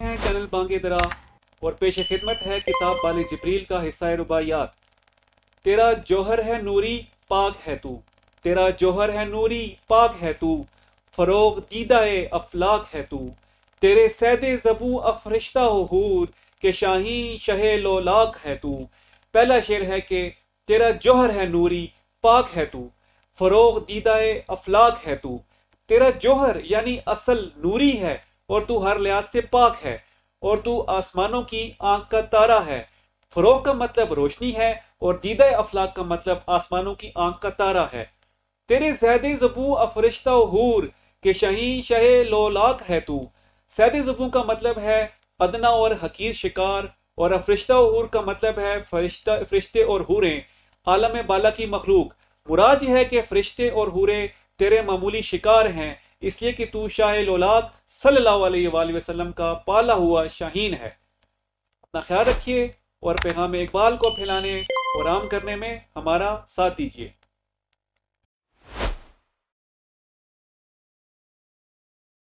हैं चैनल बांगे दरा और पेश खिदमत है किताब बाले जिब्रील का हिस्सा रुबाइयात। तेरा जौहर है नूरी पाक है तू, तेरा जौहर है नूरी पाक है तू, फरोग दीदाए अफलाक है तू, तेरे सैदे ज़बू अफरिश्ता हो हूर के शाही शहे लोलाक है तू। पहला शेर है कि तेरा जौहर है नूरी पाक है तू, फरोग दीदाए अफलाक है तू। तेरा जौहर यानी असल नूरी है और तू हर लिहाज से पाक है और तू आसमानों की आंख का तारा है। फरोग का मतलब रोशनी है और दीदाए अफलाक का मतलब आसमानों की आंख का तारा है। तेरे ज़ैदे ज़बू अफरिश्ता हूर के शही शहे लोलाक है तू। ज़ैदे ज़बू का मतलब है अदना और हकीर शिकार और अफरिश्ता हूर का मतलब है फरिश्ते और हूरें, आलम बाला की मखलूक। मुराद यह है कि फरिश्ते और हूरें तेरे मामूली शिकार हैं, इसलिए कि तू शाह लोलाक सल्लल्लाहु अलैहि वसल्लम का पाला हुआ शाहीन है। अपना ख्याल रखिए और पैगाम इकबाल को फैलाने और आम करने में हमारा साथ दीजिए।